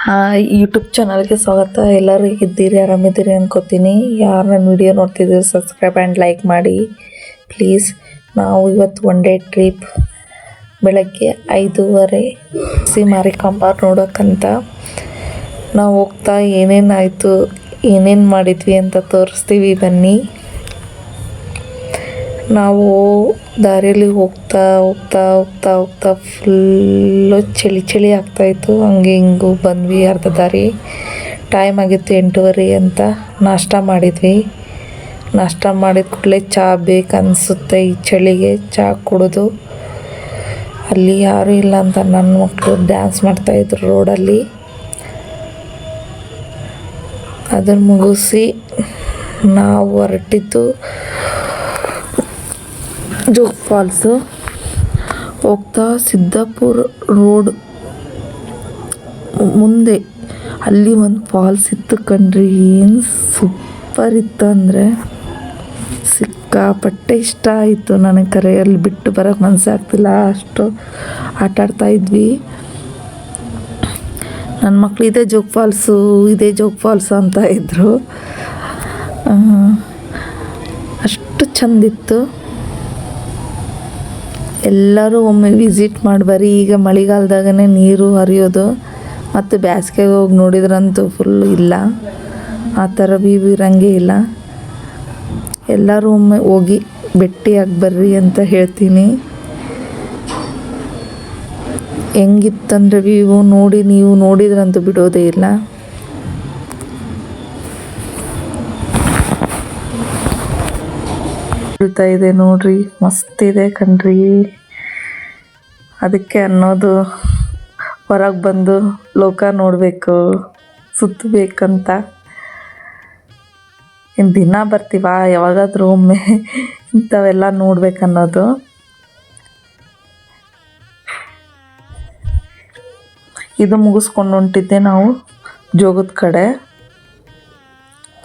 YouTube ಚಾನಲ್ಗೆ ಸ್ವಾಗತ. ಎಲ್ಲರೂ ಹೇಗಿದ್ದೀರಿ, ಆರಾಮಿದ್ದೀರಿ ಅನ್ಕೋತೀನಿ. ಯಾರು ನನ್ನ ವಿಡಿಯೋ ನೋಡ್ತಿದ್ದೀರಿ ಸಬ್ಸ್ಕ್ರೈಬ್ ಆ್ಯಂಡ್ ಲೈಕ್ ಮಾಡಿ ಪ್ಲೀಸ್. ನಾವು ಇವತ್ತು ಒನ್ ಡೇ ಟ್ರಿಪ್ ಬೆಳಗ್ಗೆ 5:30 ಮಾರಿಕಾಂಬಾ ನೋಡೋಕ್ಕಂತ ನಾವು ಹೋಗ್ತಾ ಏನೇನಾಯಿತು ಏನೇನು ಮಾಡಿದ್ವಿ ಅಂತ ತೋರಿಸ್ತೀವಿ ಬನ್ನಿ. ನಾವು ದಾರಿಯಲ್ಲಿ ಹೋಗ್ತಾ ಫುಲ್ಲು ಚಳಿ ಆಗ್ತಾಯಿತ್ತು. ಹಂಗೆ ಹಿಂಗೂ ಬಂದ್ವಿ. ಅರ್ಧ ದಾರಿ ಟೈಮ್ ಆಗಿತ್ತು 8:30 ಅಂತ. ನಾಷ್ಟ ಮಾಡಿದ್ವಿ. ನಾಷ್ಟ ಮಾಡಿದ ಕೂಡಲೇ ಚಹಾ ಬೇಕನ್ನಿಸುತ್ತೆ ಈ ಚಳಿಗೆ. ಚಹಾ ಕುಡಿದು ಅಲ್ಲಿ ಯಾರೂ ಇಲ್ಲ ಅಂತ ನನ್ನ ಮಕ್ಕಳು ಡ್ಯಾನ್ಸ್ ಮಾಡ್ತಾಯಿದ್ರು ರೋಡಲ್ಲಿ. ಅದನ್ನು ಮುಗಿಸಿ ನಾವು ಹೊರಟಿದ್ದು ಜೋಗ ಫಾಲ್ಸು. ಹೋಗ್ತಾ ಸಿದ್ದಾಪುರ ರೋಡ್ ಮುಂದೆ ಅಲ್ಲಿ ಒಂದು ಫಾಲ್ಸ್ ಇತ್ತು ಕಣ್ರಿ. ಏನು ಸೂಪರ್ ಇತ್ತು ಅಂದರೆ ಸಿಕ್ಕಾಪಟ್ಟೆ ಇಷ್ಟ ಆಯಿತು ನನಗೆ. ಕರೆಯಲ್ಲಿ ಬಿಟ್ಟು ಬರೋಕ್ಕೆ ಮನಸ್ಸಾಗ್ತಿಲ್ಲ, ಅಷ್ಟು ಆಟಾಡ್ತಾಯಿದ್ವಿ. ನನ್ನ ಮಕ್ಕಳು ಇದೇ ಜೋಗ ಫಾಲ್ಸು ಅಂತ ಇದ್ದರು. ಅಷ್ಟು ಚೆಂದಿತ್ತು. ಎಲ್ಲರೂ ಒಮ್ಮೆ ವಿಸಿಟ್ ಮಾಡಿ. ಈಗ ಮಳೆಗಾಲದಾಗನೇ ನೀರು ಹರಿಯೋದು, ಮತ್ತು ಬೇಸಿಗೆಗೆ ಹೋಗಿ ನೋಡಿದ್ರಂತೂ ಫುಲ್ ಇಲ್ಲ, ಆ ಥರ ವ್ಯೂ ಇರೋಂಗೇ ಇಲ್ಲ. ಎಲ್ಲರೂ ಒಮ್ಮೆ ಹೋಗಿ ಭೇಟಿಯಾಗಿ ಬರ್ರಿ ಅಂತ ಹೇಳ್ತೀನಿ. ಹೆಂಗಿತ್ತಂದ್ರೆ ವ್ಯೂ ನೋಡಿ, ನೀವು ನೋಡಿದ್ರಂತೂ ಬಿಡೋದೇ ಇಲ್ಲ. ಇದೆ ನೋಡ್ರಿ, ಮಸ್ತಿದೆ ಕಣ್ರಿ. ಅದಕ್ಕೆ ಅನ್ನೋದು ಹೊರಗೆ ಬಂದು ಲೋಕ ನೋಡಬೇಕು, ಸುತ್ತಬೇಕಂತ. ಇನ್ನು ದಿನ ಬರ್ತೀವ, ಯಾವಾಗಾದರೂ ಒಮ್ಮೆ ಇಂಥವೆಲ್ಲ ನೋಡ್ಬೇಕನ್ನೋದು. ಇದು ಮುಗಿಸ್ಕೊಂಡು ಹೊಂಟಿದ್ದೆ ನಾವು ಜೋಗದ ಕಡೆ.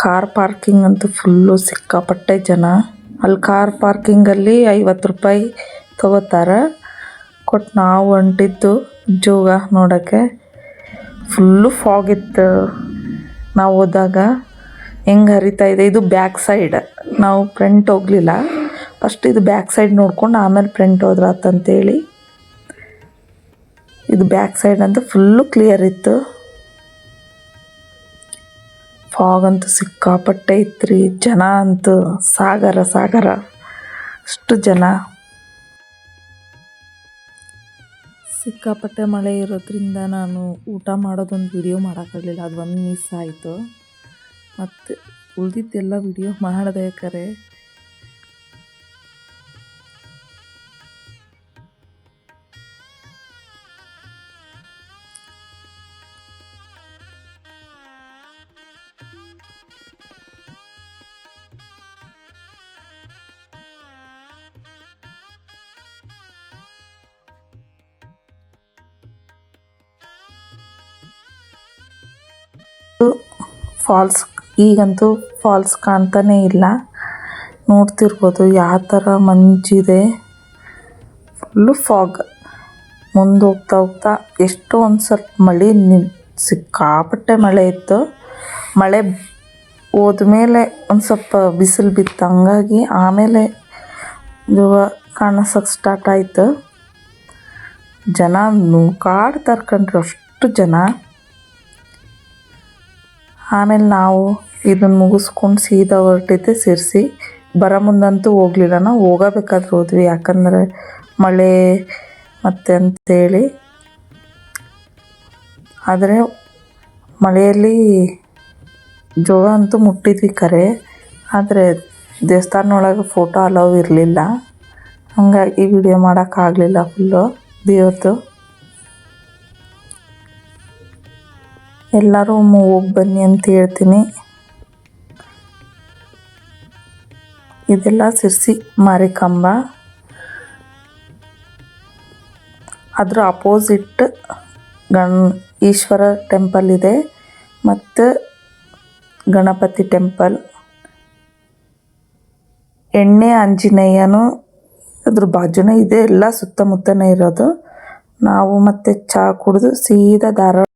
ಕಾರ್ ಪಾರ್ಕಿಂಗ್ ಅಂತೂ ಫುಲ್ಲು ಸಿಕ್ಕಾಪಟ್ಟೆ ಜನ. ಅಲ್ಲಿ ಕಾರ್ ಪಾರ್ಕಿಂಗಲ್ಲಿ 50 ರೂಪಾಯಿ ತೊಗೋತಾರೆ. ಕೊಟ್ಟು ನಾವು ಹೊಂಟಿದ್ದು ಜೋಗ ನೋಡೋಕ್ಕೆ. ಫುಲ್ಲು ಫಾಗ್ ಇತ್ತು ನಾವು ಹೋದಾಗ. ಹೆಂಗೆ ಹರಿತಾ ಇದೆ. ಇದು ಬ್ಯಾಕ್ ಸೈಡ್, ನಾವು ಫ್ರಂಟ್ ಹೋಗಲಿಲ್ಲ. ಫಸ್ಟ್ ಇದು ಬ್ಯಾಕ್ ಸೈಡ್ ನೋಡ್ಕೊಂಡು ಆಮೇಲೆ ಫ್ರಂಟ್ ಹೋದ್ರಾತಂತೇಳಿ. ಇದು ಬ್ಯಾಕ್ ಸೈಡ್ ಅಂತ ಫುಲ್ಲು ಕ್ಲಿಯರ್ ಇತ್ತು. ಫಾಗ್ ಅಂತೂ ಸಿಕ್ಕಾಪಟ್ಟೆ ಇತ್ತು. ಜನ ಅಂತೂ ಸಾಗರ ಅಷ್ಟು ಜನ. ಸಿಕ್ಕಾಪಟ್ಟೆ ಮಳೆ ಇರೋದ್ರಿಂದ ನಾನು ಊಟ ಮಾಡೋದೊಂದು ವಿಡಿಯೋ ಮಾಡೋಕ್ಕಾಗಲಿಲ್ಲ, ಅದು ಒಂದು ಮಿಸ್ ಆಯಿತು. ಮತ್ತು ಉಳಿದಿದ್ದೆಲ್ಲ ವಿಡಿಯೋ ಮಾಡಿದೆ ಕರೆ. ಫಾಲ್ಸ್ ಈಗಂತೂ ಫಾಲ್ಸ್ ಕಾಣ್ತಾನೇ ಇಲ್ಲ. ನೋಡ್ತಿರ್ಬೋದು ಯಾವ ಥರ ಮಂಜಿದೆ. Full fog. ಮುಂದೆ ಹೋಗ್ತಾ ಎಷ್ಟೋ ಒಂದು ಸ್ವಲ್ಪ ಮಳೆ ಸಿಕ್ಕಾಪಟ್ಟೆ ಮಳೆ ಇತ್ತು. ಮಳೆ ಹೋದ್ಮೇಲೆ ಒಂದು ಸ್ವಲ್ಪ ಬಿಸಿಲು ಬಿತ್ತು. ಹಂಗಾಗಿ ಆಮೇಲೆ ಜೋಗ ಕಾಣಿಸೋಕೆ ಸ್ಟಾರ್ಟ್ ಆಯಿತು. ಜನ ನೂಕಾಡ್ತಾರೆ ಕಣ್ರಿ, ಅಷ್ಟು ಜನ. ಆಮೇಲೆ ನಾವು ಇದನ್ನು ಮುಗಿಸ್ಕೊಂಡು ಸೀದಾ ಹೊರಟಿದ್ದೆ ಸಿರ್ಸಿ. ಬರೋ ಮುಂದಂತೂ ಹೋಗಲಿಲ್ಲ, ನಾವು ಹೋಗಬೇಕಾದ್ರೆ ಹೋದ್ವಿ. ಯಾಕಂದರೆ ಮಳೆ ಮತ್ತೆ ಅಂತೇಳಿ. ಆದರೆ ಮಳೆಯಲ್ಲಿ ಜೋಗ ಅಂತೂ ಮುಟ್ಟಿದ್ವಿ ಕರೆ. ಆದರೆ ದೇವಸ್ಥಾನದೊಳಗೆ ಫೋಟೋ ಅಲೌ ಇರಲಿಲ್ಲ, ಹಾಗಾಗಿ ವಿಡಿಯೋ ಮಾಡೋಕ್ಕಾಗಲಿಲ್ಲ ಫುಲ್ಲು ದೇವ್ರದ್ದು. ಎಲ್ಲರೂ ಹೋಗಿ ಬನ್ನಿ ಅಂತ ಹೇಳ್ತೀನಿ. ಇದೆಲ್ಲ ಸಿರ್ಸಿ ಮಾರಿಕಾಂಬಾ. ಅದರ ಅಪೋಸಿಟ್ ಈಶ್ವರ ಟೆಂಪಲ್ ಇದೆ, ಮತ್ತು ಗಣಪತಿ ಟೆಂಪಲ್. ಎಣ್ಣೆ ಆಂಜನೇಯನು ಅದ್ರ ಬಾಜುನೇ ಇದೆ. ಎಲ್ಲ ಸುತ್ತಮುತ್ತನೇ ಇರೋದು. ನಾವು ಮತ್ತೆ ಚಹಾ ಕುಡಿದು ಸೀದಾ ಧಾರವಾಡ